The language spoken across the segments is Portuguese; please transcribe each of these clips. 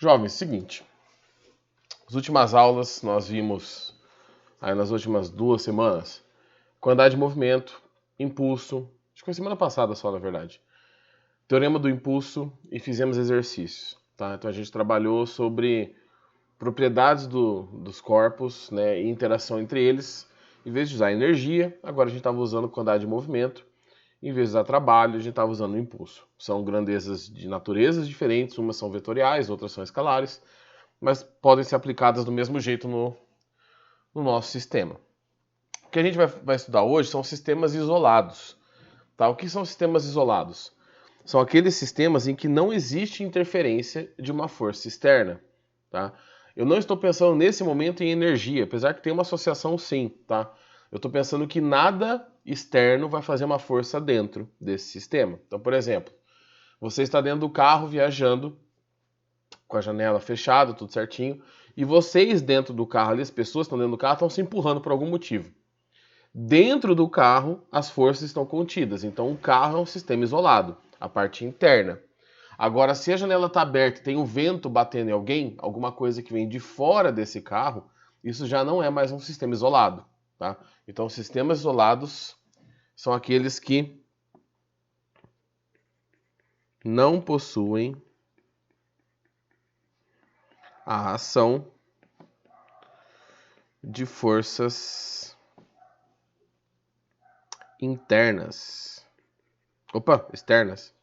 Jovens, seguinte. Nas últimas aulas, nós vimos, aí nas últimas 2 semanas, quantidade de movimento, impulso, acho que foi semana passada só, na verdade. Teorema do impulso e fizemos exercícios. Tá? Então a gente trabalhou sobre propriedades dos corpos, né, e interação entre eles. Em vez de usar energia, agora a gente estava usando quantidade de movimento. Em vez de usar trabalho, a gente estava usando impulso. São grandezas de naturezas diferentes, umas são vetoriais, outras são escalares, mas podem ser aplicadas do mesmo jeito no nosso sistema. O que a gente vai estudar hoje são sistemas isolados. Tá? O que são sistemas isolados? São aqueles sistemas em que não existe interferência de uma força externa. Tá? Eu não estou pensando nesse momento em energia, apesar que tem uma associação sim. Tá? Eu estou pensando que nada externo vai fazer uma força dentro desse sistema. Então, por exemplo, você está dentro do carro viajando, com a janela fechada, tudo certinho, e vocês dentro do carro, ali, as pessoas que estão dentro do carro, estão se empurrando por algum motivo. Dentro do carro, as forças estão contidas, então o carro é um sistema isolado, a parte interna. Agora, se a janela está aberta e tem o vento batendo em alguém, alguma coisa que vem de fora desse carro, isso já não é mais um sistema isolado. Tá? Então, sistemas isolados são aqueles que não possuem a ação de forças internas. Externas.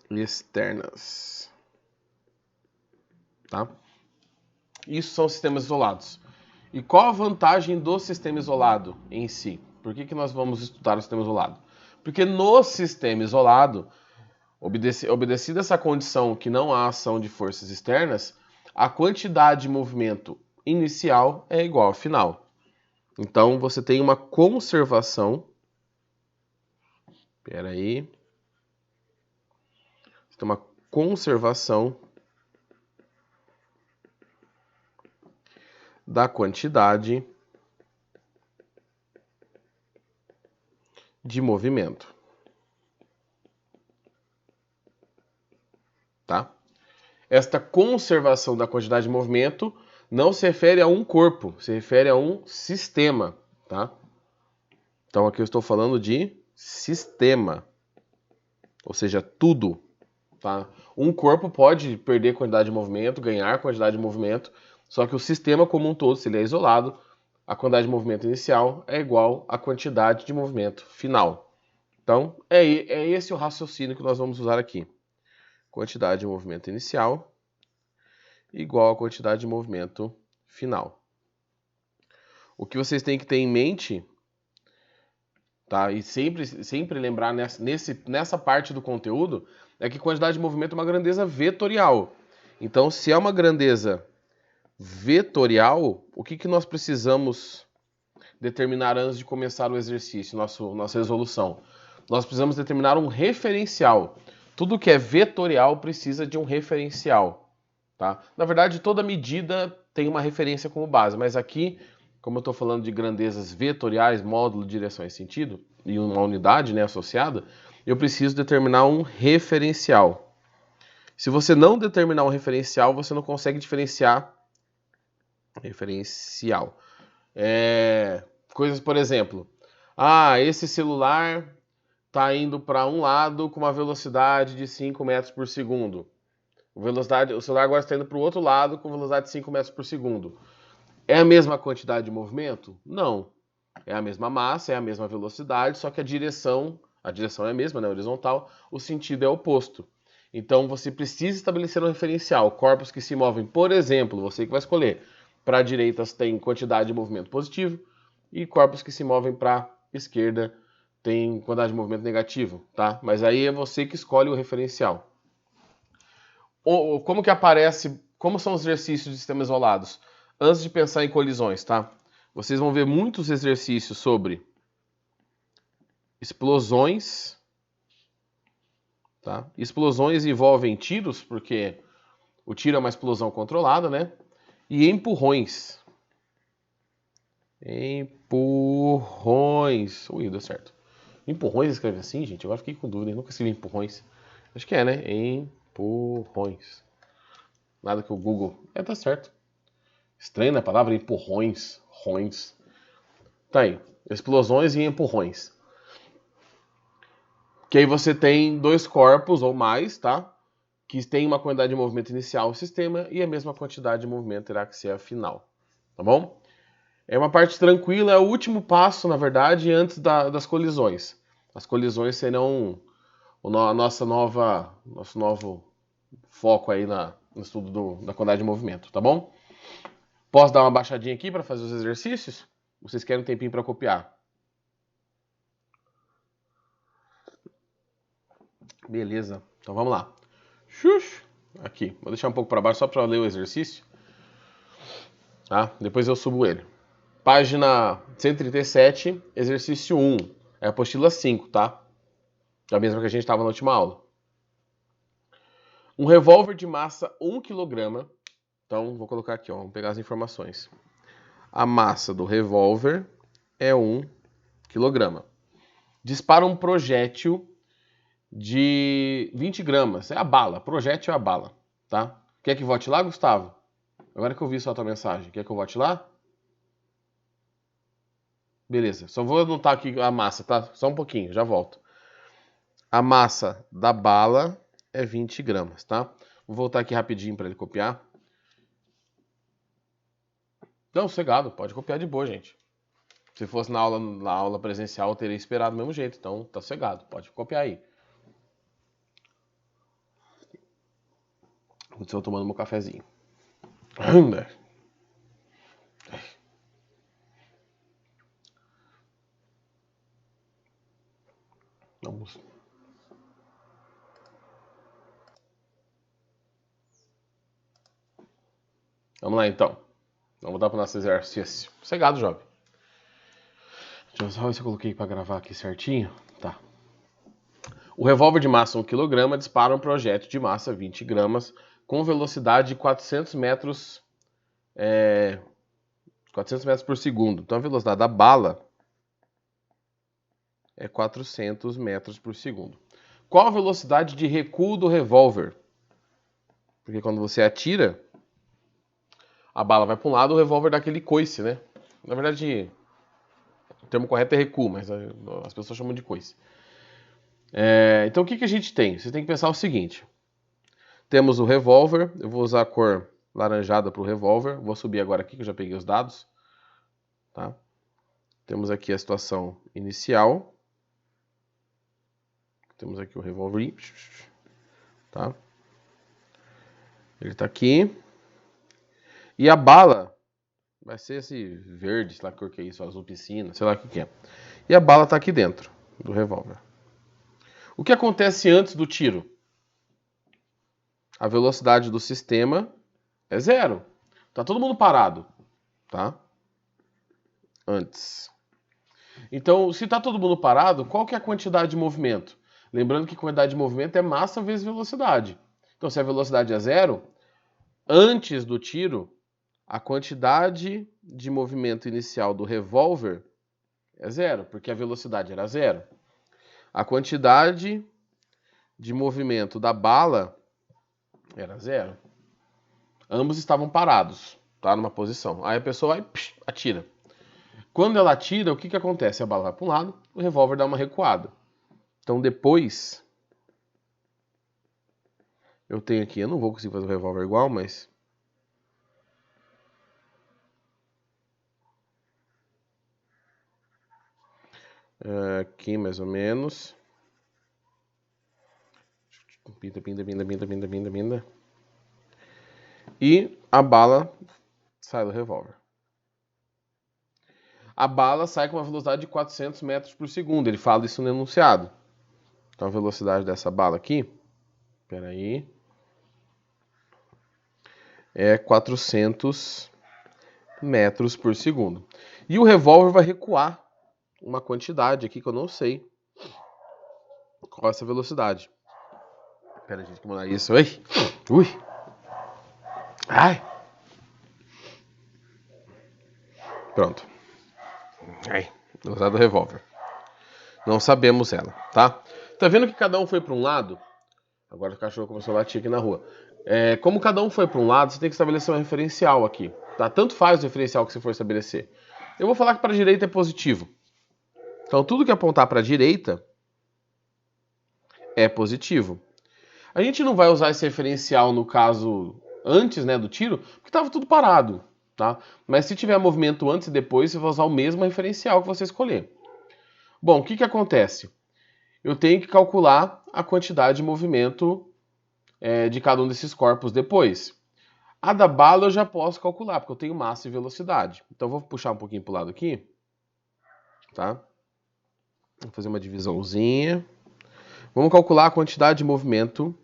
Externas. Tá? Isso são sistemas isolados. E qual a vantagem do sistema isolado em si? Por que nós vamos estudar o sistema isolado? Porque no sistema isolado, obedecida essa condição que não há ação de forças externas, a quantidade de movimento inicial é igual ao final. Então você tem uma conservação. Espera aí. Você tem uma conservação da quantidade de movimento. Tá? Esta conservação da quantidade de movimento não se refere a um corpo, se refere a um sistema. Tá? Então aqui eu estou falando de sistema, ou seja, tudo. Tá? Um corpo pode perder quantidade de movimento, ganhar quantidade de movimento, só que o sistema como um todo, se ele é isolado, a quantidade de movimento inicial é igual à quantidade de movimento final. Então, é esse o raciocínio que nós vamos usar aqui. Quantidade de movimento inicial igual à quantidade de movimento final. O que vocês têm que ter em mente, tá? E sempre lembrar nessa parte do conteúdo, é que quantidade de movimento é uma grandeza vetorial. Então, se é uma grandeza vetorial, o que nós precisamos determinar antes de começar o exercício, nossa resolução? Nós precisamos determinar um referencial. Tudo que é vetorial precisa de um referencial. Tá? Na verdade, toda medida tem uma referência como base, mas aqui, como eu estou falando de grandezas vetoriais, módulo, direção e sentido, e uma unidade, né, associada, eu preciso determinar um referencial. Se você não determinar um referencial, você não consegue diferenciar referencial. Coisas, por exemplo, esse celular está indo para um lado com uma velocidade de 5 metros por segundo. O celular agora está indo para o outro lado com velocidade de 5 metros por segundo. É a mesma quantidade de movimento? Não. É a mesma massa, é a mesma velocidade, só que a direção é a mesma, né, horizontal, o sentido é oposto. Então você precisa estabelecer um referencial. Corpos que se movem, por exemplo, você que vai escolher, para a direita tem quantidade de movimento positivo e corpos que se movem para a esquerda tem quantidade de movimento negativo, tá? Mas aí é você que escolhe o referencial. Como que aparece, como são os exercícios de sistemas isolados? Antes de pensar em colisões, tá? Vocês vão ver muitos exercícios sobre explosões, tá? Explosões envolvem tiros, porque o tiro é uma explosão controlada, né? E empurrões. Empurrões. Ui, deu certo. Empurrões escreve assim, gente? Agora fiquei com dúvida, eu nunca escrevi empurrões. Acho que é, né? Empurrões. Nada que o Google... tá certo. Estranho, né? A palavra empurrões. Rões. Tá aí. Explosões e empurrões. Que aí você tem dois corpos ou mais, tá? Que tem uma quantidade de movimento inicial no sistema e a mesma quantidade de movimento terá que ser a final. Tá bom? É uma parte tranquila, é o último passo, na verdade, antes das colisões. As colisões serão nosso novo foco aí no estudo da quantidade de movimento, tá bom? Posso dar uma baixadinha aqui para fazer os exercícios? Vocês querem um tempinho para copiar? Beleza, então vamos lá. Aqui, vou deixar um pouco para baixo só para ler o exercício. Tá? Depois eu subo ele. Página 137, exercício 1. É a apostila 5, tá? É a mesma que a gente estava na última aula. Um revólver de massa 1 kg. Então, vou colocar aqui, ó, vamos pegar as informações. A massa do revólver é 1 kg. Dispara um projétil de 20 gramas. É a bala. Projétil é a bala, tá? Quer que vote lá, Gustavo? Agora que eu vi só a tua mensagem. Quer que eu vote lá? Beleza. Só vou anotar aqui a massa, tá? Só um pouquinho, já volto. A massa da bala é 20 gramas, tá? Vou voltar aqui rapidinho para ele copiar. Não, sossegado. Pode copiar de boa, gente. Se fosse na aula presencial, eu teria esperado do mesmo jeito. Então, tá sossegado. Pode copiar aí. Estou tomando meu cafezinho. Vamos. Vamos lá, então. Vamos voltar para o nosso exercício. Sossegado, jovem. Deixa eu só ver se eu coloquei para gravar aqui certinho. Tá. O revólver de massa 1 kg dispara um projétil de massa 20 gramas com velocidade de 400 metros, 400 metros por segundo. Então a velocidade da bala é 400 metros por segundo. Qual a velocidade de recuo do revólver? Porque quando você atira, a bala vai para um lado, o revólver dá aquele coice, né? Na verdade, o termo correto é recuo, mas as pessoas chamam de coice. Então o que a gente tem? Você tem que pensar o seguinte. Temos o revólver, eu vou usar a cor laranjada para o revólver. Vou subir agora aqui que eu já peguei os dados. Tá? Temos aqui a situação inicial. Temos aqui o revólver. Tá? Ele está aqui. E a bala vai ser esse verde, sei lá que cor que é isso, azul piscina, sei lá o que é. E a bala está aqui dentro do revólver. O que acontece antes do tiro? A velocidade do sistema é 0. Tá todo mundo parado, tá? Antes. Então, se tá todo mundo parado, qual que é a quantidade de movimento? Lembrando que quantidade de movimento é massa vezes velocidade. Então, se a velocidade é 0, antes do tiro, a quantidade de movimento inicial do revólver é 0, porque a velocidade era 0. A quantidade de movimento da bala era 0. Ambos estavam parados, tá? Numa posição. Aí a pessoa vai, atira. Quando ela atira, o que acontece? A bala vai para um lado, o revólver dá uma recuada. Então depois, eu tenho aqui, eu não vou conseguir fazer o revólver igual, mas... aqui mais ou menos. Pinta. E a bala sai do revólver. A bala sai com uma velocidade de 400 metros por segundo. Ele fala isso no enunciado. Então a velocidade dessa bala aqui, peraí, é 400 metros por segundo. E o revólver vai recuar uma quantidade aqui que eu não sei qual é essa velocidade. Pera, gente, que mudar isso. Ui! Ai! Pronto. Ai, velocidade do revólver. Não sabemos ela, tá? Tá vendo que cada um foi para um lado? Agora o cachorro começou a latir aqui na rua. Como cada um foi para um lado, você tem que estabelecer um referencial aqui. Tá? Tanto faz o referencial que você for estabelecer. Eu vou falar que para a direita é positivo. Então tudo que apontar para a direita é positivo. A gente não vai usar esse referencial no caso antes, né, do tiro, porque estava tudo parado, tá? Mas se tiver movimento antes e depois, você vai usar o mesmo referencial que você escolher. Bom, o que acontece? Eu tenho que calcular a quantidade de movimento de cada um desses corpos depois. A da bala eu já posso calcular, porque eu tenho massa e velocidade. Então eu vou puxar um pouquinho para o lado aqui, tá? Vou fazer uma divisãozinha. Vamos calcular a quantidade de movimento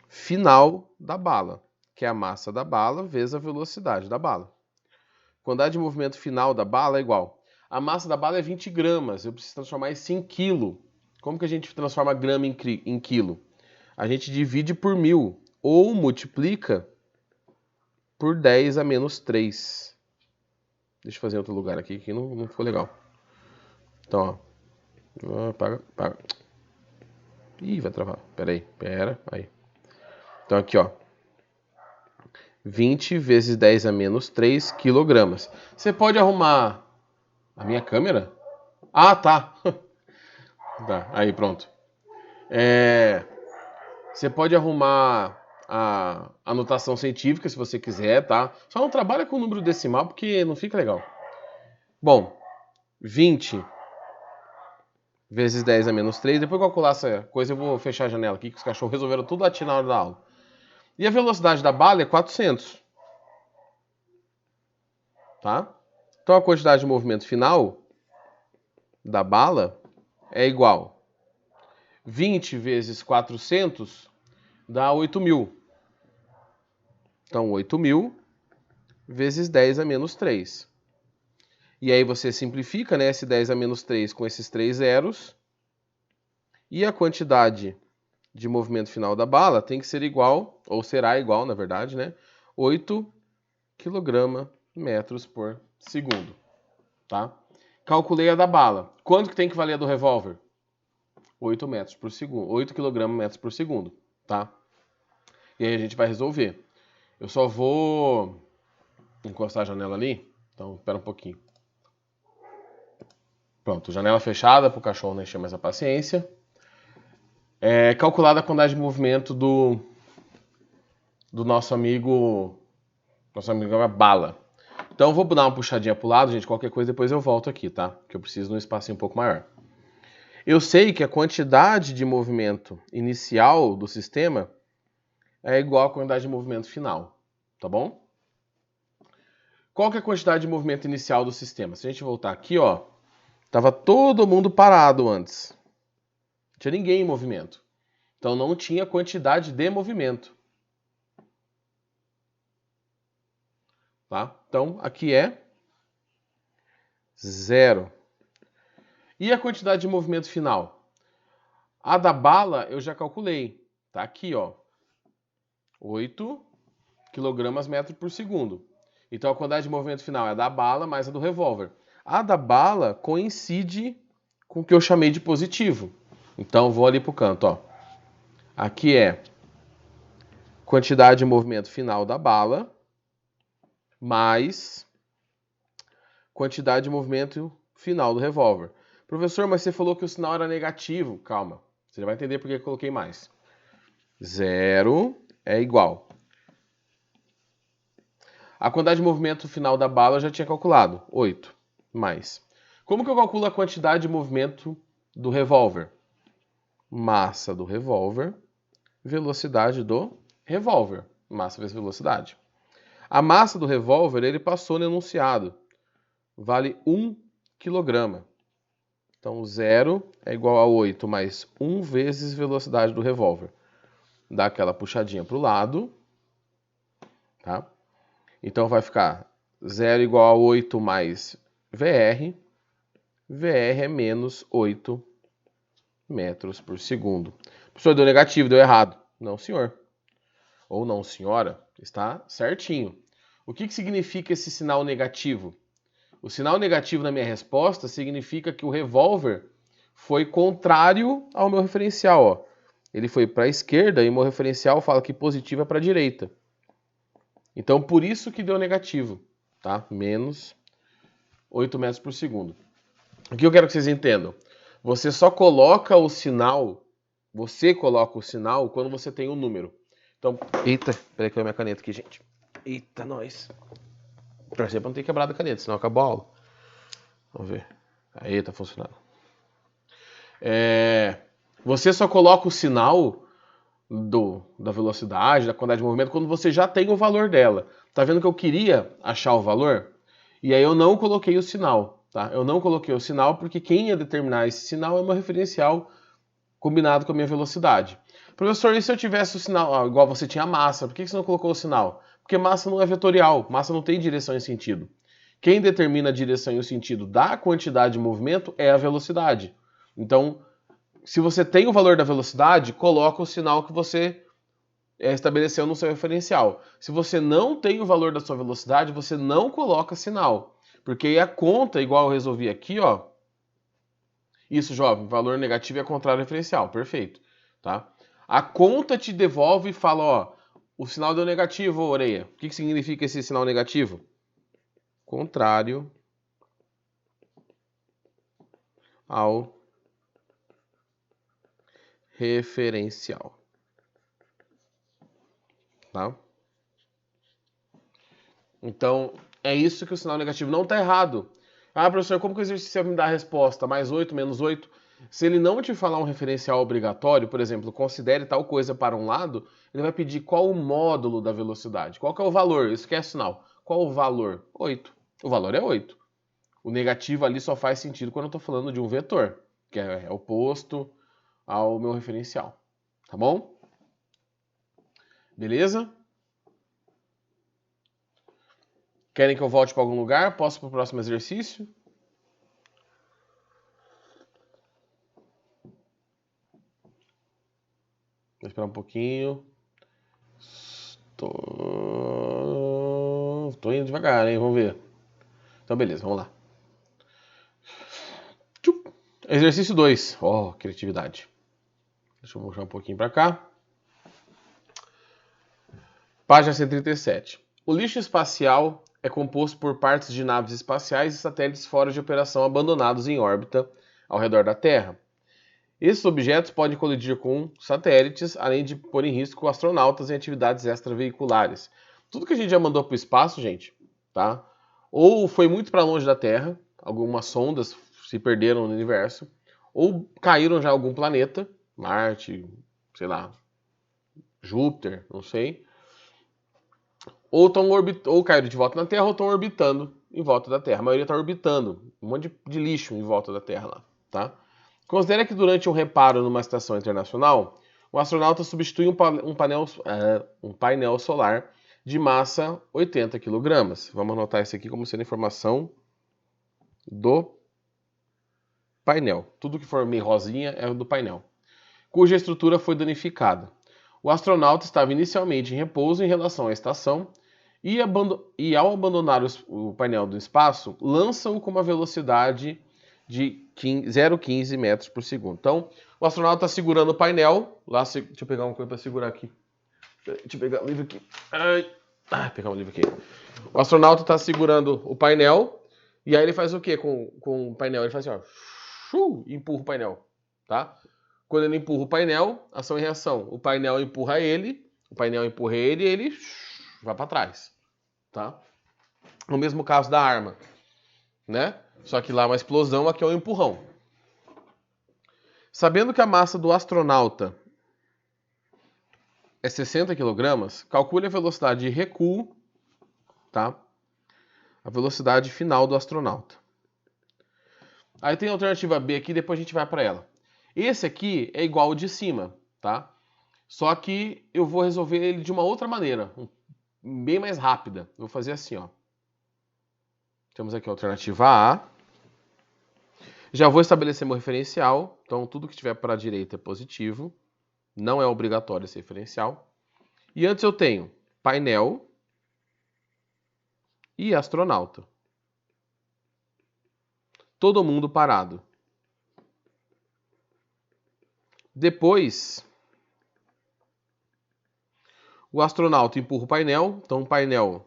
final da bala, que é a massa da bala vezes a velocidade da bala. A quantidade de movimento final da bala é igual. A massa da bala é 20 gramas, eu preciso transformar isso em quilo. Como que a gente transforma grama em quilo? A gente divide por 1000 ou multiplica por 10 a menos 3. Deixa eu fazer em outro lugar aqui, que não ficou legal. Então, ó. Paga. Ih, vai travar. Pera. Aí. Então aqui, ó. 20 vezes 10 a menos 3 quilogramas. Você pode arrumar a minha câmera? Ah, tá. Tá, aí pronto. Você pode arrumar a anotação científica se você quiser, tá? Só não trabalha com o número decimal porque não fica legal. Bom, 20 vezes 10 a menos 3. Depois que eu calcular essa coisa, eu vou fechar a janela aqui, que os cachorros resolveram tudo latir na hora da aula. E a velocidade da bala é 400. Tá? Então a quantidade de movimento final da bala é igual 20 vezes 400 dá 8.000. Então 8.000 vezes 10 a menos 3. E aí você simplifica, né, esse 10 a menos 3 com esses 3 zeros. E a quantidade de movimento final da bala tem que ser igual, ou será igual, na verdade, né, 8 kg/metros por segundo. Tá? Calculei a da bala. Quanto que tem que valer a do revólver? 8 metros por segundo, 8 kg/metros por segundo, tá? E aí a gente vai resolver. Eu só vou encostar a janela ali, então espera um pouquinho. Pronto, janela fechada para o cachorro não encher mais a paciência. Calculada a quantidade de movimento do nosso amigo é bala. Então eu vou dar uma puxadinha pro lado, gente, qualquer coisa depois eu volto aqui, tá? Que eu preciso de um espacinho um pouco maior. Eu sei que a quantidade de movimento inicial do sistema é igual à quantidade de movimento final, tá bom? Qual que é a quantidade de movimento inicial do sistema? Se a gente voltar aqui, ó, tava todo mundo parado antes. Não tinha ninguém em movimento. Então não tinha quantidade de movimento. Tá? Então aqui é 0. E a quantidade de movimento final? A da bala eu já calculei. Tá aqui, ó. 8 kg/metro por segundo. Então a quantidade de movimento final é a da bala mais a do revólver. A da bala coincide com o que eu chamei de positivo. Então vou ali pro canto, ó. Aqui é quantidade de movimento final da bala mais quantidade de movimento final do revólver. Professor, mas você falou que o sinal era negativo. Calma, você já vai entender por que eu coloquei mais. 0 é igual. A quantidade de movimento final da bala eu já tinha calculado, 8 mais. Como que eu calculo a quantidade de movimento do revólver? Massa do revólver, velocidade do revólver. Massa vezes velocidade. A massa do revólver, ele passou no enunciado. Vale 1 kg. Então, 0 é igual a 8 mais 1 vezes velocidade do revólver. Dá aquela puxadinha para o lado. Tá? Então, vai ficar 0 igual a 8 mais VR. VR é menos 8 metros por segundo. O professor deu negativo, deu errado. Não, senhor. Ou não, senhora. Está certinho. O que significa esse sinal negativo? O sinal negativo na minha resposta significa que o revólver foi contrário ao meu referencial. Ó. ele foi para a esquerda e meu referencial fala que positivo é para a direita. Então, por isso que deu negativo, tá? Menos 8 metros por segundo. O que eu quero que vocês entendam? Você coloca o sinal quando você tem um número. Então, eita, peraí que eu minha caneta aqui, gente. Eita, nós. Torcer pra não ter quebrado a caneta, senão acabou a aula. Vamos ver. Aí, tá funcionando. Você só coloca o sinal da velocidade, da quantidade de movimento, quando você já tem o valor dela. Tá vendo que eu queria achar o valor? E aí eu não coloquei o sinal, tá? Eu não coloquei o sinal porque quem ia determinar esse sinal é o meu referencial combinado com a minha velocidade. Professor, e se eu tivesse o sinal, igual você tinha massa, por que você não colocou o sinal? Porque massa não é vetorial, massa não tem direção e sentido. Quem determina a direção e o sentido da quantidade de movimento é a velocidade. Então, se você tem o valor da velocidade, coloca o sinal que você estabeleceu no seu referencial. Se você não tem o valor da sua velocidade, você não coloca sinal. Porque aí a conta, igual eu resolvi aqui, ó. Isso, jovem, valor negativo é contrário ao referencial, perfeito, tá? A conta te devolve e fala, ó, o sinal deu negativo, orelha. O que significa esse sinal negativo? Contrário ao referencial, tá? Então, é isso que o sinal negativo não está errado. Ah, professor, como que o exercício vai me dar a resposta? Mais 8, menos 8? Se ele não te falar um referencial obrigatório, por exemplo, considere tal coisa para um lado, ele vai pedir qual o módulo da velocidade. Qual que é o valor? Isso que é sinal. Qual o valor? 8. O valor é 8. O negativo ali só faz sentido quando eu estou falando de um vetor, que é oposto ao meu referencial. Tá bom? Beleza? Querem que eu volte para algum lugar? Posso para o próximo exercício? Vou esperar um pouquinho. Tô indo devagar, hein? Vamos ver. Então, beleza, vamos lá. Exercício 2. Ó, criatividade. Deixa eu puxar um pouquinho para cá. Página 137. O lixo espacial é composto por partes de naves espaciais e satélites fora de operação abandonados em órbita ao redor da Terra. Esses objetos podem colidir com satélites, além de pôr em risco astronautas em atividades extraveiculares. Tudo que a gente já mandou para o espaço, gente, tá? Ou foi muito para longe da Terra, algumas sondas se perderam no universo, ou caíram já em algum planeta, Marte, sei lá, Júpiter, não sei. Ou caíram de volta na Terra ou estão orbitando em volta da Terra. A maioria está orbitando, um monte de lixo em volta da Terra lá, tá? Considere que durante um reparo numa estação internacional, o astronauta substitui um painel solar de massa 80 kg. Vamos anotar isso aqui como sendo informação do painel. Tudo que for meio rosinha é do painel. Cuja estrutura foi danificada. O astronauta estava inicialmente em repouso em relação à estação e ao abandonar o painel do espaço, lança-o com uma velocidade de 0,15 metros por segundo. Então, o astronauta está segurando o painel. Deixa eu pegar uma coisa para segurar aqui. Deixa eu pegar um livro aqui. Pegar um livro aqui. O astronauta está segurando o painel. E aí ele faz o quê com o painel? Ele faz assim, ó. E empurra o painel. Tá? Quando ele empurra o painel, ação e reação. O painel empurra ele e ele vai para trás. Tá? No mesmo caso da arma. Né? Só que lá é uma explosão, aqui é um empurrão. Sabendo que a massa do astronauta é 60 kg, calcule a velocidade de recuo, tá? A velocidade final do astronauta. Aí tem a alternativa B aqui, depois a gente vai para ela. Esse aqui é igual ao de cima, tá? Só que eu vou resolver ele de uma outra maneira, bem mais rápida. Eu vou fazer assim, ó. Temos aqui a alternativa A. Já vou estabelecer meu referencial. Então, tudo que estiver para a direita é positivo. Não é obrigatório esse referencial. E antes eu tenho painel e astronauta. Todo mundo parado. Depois, O astronauta empurra o painel, então o painel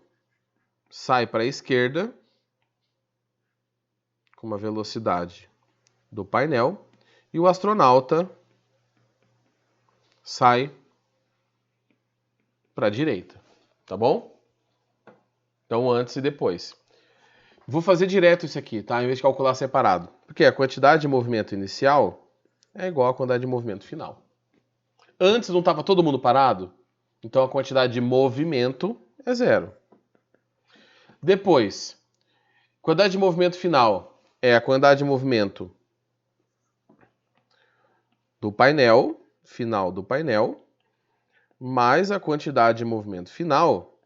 sai para a esquerda com uma velocidade do painel e o astronauta sai para a direita, tá bom? Então antes e depois. Vou fazer direto isso aqui, tá? Em vez de calcular separado. Porque a quantidade de movimento inicial é igual à quantidade de movimento final. Antes não estava todo mundo parado? Então a quantidade de movimento é zero. Depois, quantidade de movimento final é a quantidade de movimento do painel, final do painel, mais a quantidade de movimento final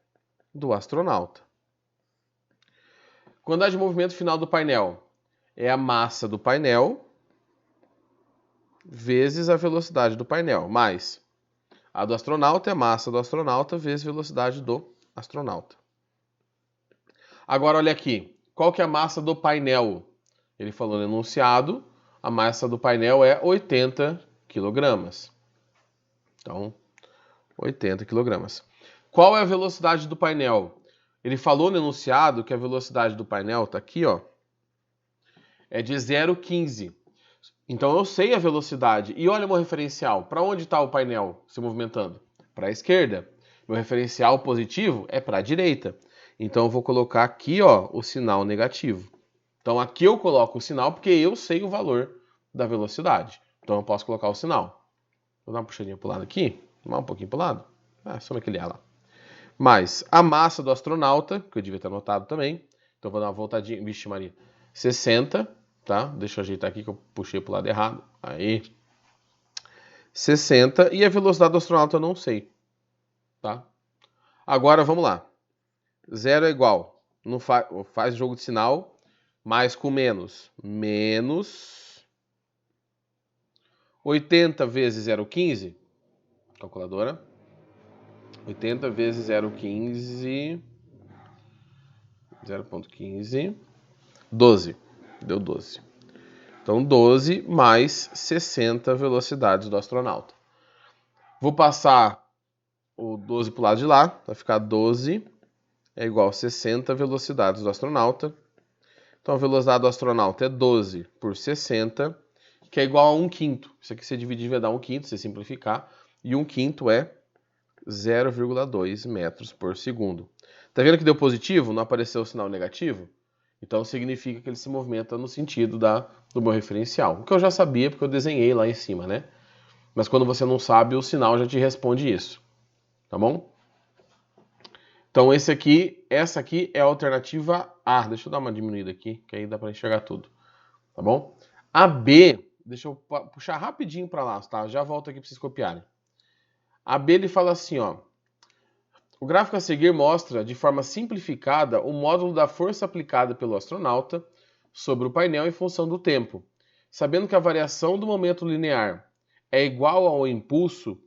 do astronauta. Quantidade de movimento final do painel é a massa do painel vezes a velocidade do painel, mais a do astronauta é a massa do astronauta vezes a velocidade do astronauta. Agora olha aqui, qual que é a massa do painel? Ele falou no enunciado, a massa do painel é 80 kg. Então, 80 kg. Qual é a velocidade do painel? Ele falou no enunciado que a velocidade do painel está aqui, ó, é de 0,15. Então eu sei a velocidade. E olha o meu referencial. Para onde está o painel se movimentando? Para a esquerda. Meu referencial positivo é para a direita. Então eu vou colocar aqui, ó, o sinal negativo. Então aqui eu coloco o sinal porque eu sei o valor da velocidade. Então eu posso colocar o sinal. Vou dar uma puxadinha para o lado aqui. Tomar um pouquinho para o lado. Só naquele lá. Mais a massa do astronauta, que eu devia ter anotado também. Então vou dar uma voltadinha. Vixe Maria. 60. Tá? Deixa eu ajeitar aqui que eu puxei para o lado errado. Aí. 60. E a velocidade do astronauta eu não sei. Tá? Agora vamos lá. 0 é igual. Não faz jogo de sinal. Mais com menos. Menos. 80 vezes 0,15. Calculadora. 80 vezes 0,15. 0,15. 12. Deu 12. Então, 12 mais 60 velocidades do astronauta. Vou passar o 12 para o lado de lá. Vai ficar 12 é igual a 60 velocidades do astronauta. Então, a velocidade do astronauta é 12 por 60, que é igual a 1/5. Isso aqui você dividir vai dar 1/5, se simplificar. E 1/5 é 0,2 metros por segundo. Tá vendo que deu positivo? Não apareceu o sinal negativo? Então significa que ele se movimenta no sentido do meu referencial. O que eu já sabia porque eu desenhei lá em cima, né? Mas quando você não sabe, o sinal já te responde isso. Tá bom? Então essa aqui é a alternativa A. Deixa eu dar uma diminuída aqui, que aí dá para enxergar tudo. Tá bom? A B, deixa eu puxar rapidinho para lá, tá? Já volto aqui para vocês copiarem. A B ele fala assim, ó. O gráfico a seguir mostra, de forma simplificada, o módulo da força aplicada pelo astronauta sobre o painel em função do tempo. Sabendo que a variação do momento linear é igual ao impulso,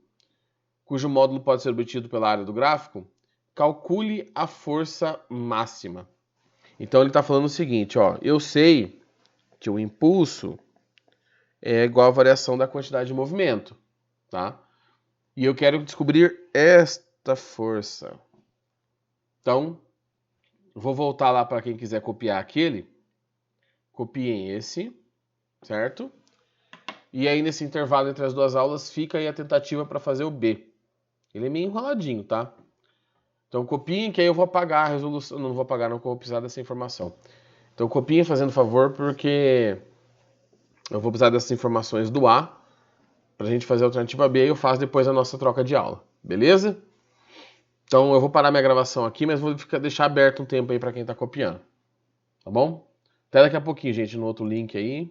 cujo módulo pode ser obtido pela área do gráfico, calcule a força máxima. Então ele está falando o seguinte, ó, eu sei que o impulso é igual à variação da quantidade de movimento, tá? E eu quero descobrir esta força. Então, vou voltar lá para quem quiser copiar aquele. Copiem esse, certo? E aí, nesse intervalo entre as duas aulas, fica aí a tentativa para fazer o B. Ele é meio enroladinho, tá? Então, copiem que aí eu vou apagar a resolução. Não vou apagar, não, porque eu vou precisar dessa informação. Então, copiem fazendo favor, porque eu vou precisar dessas informações do A para a gente fazer a alternativa B e eu faço depois a nossa troca de aula. Beleza? Então eu vou parar minha gravação aqui, mas vou deixar aberto um tempo aí para quem está copiando. Tá bom? Até daqui a pouquinho, gente, no outro link aí.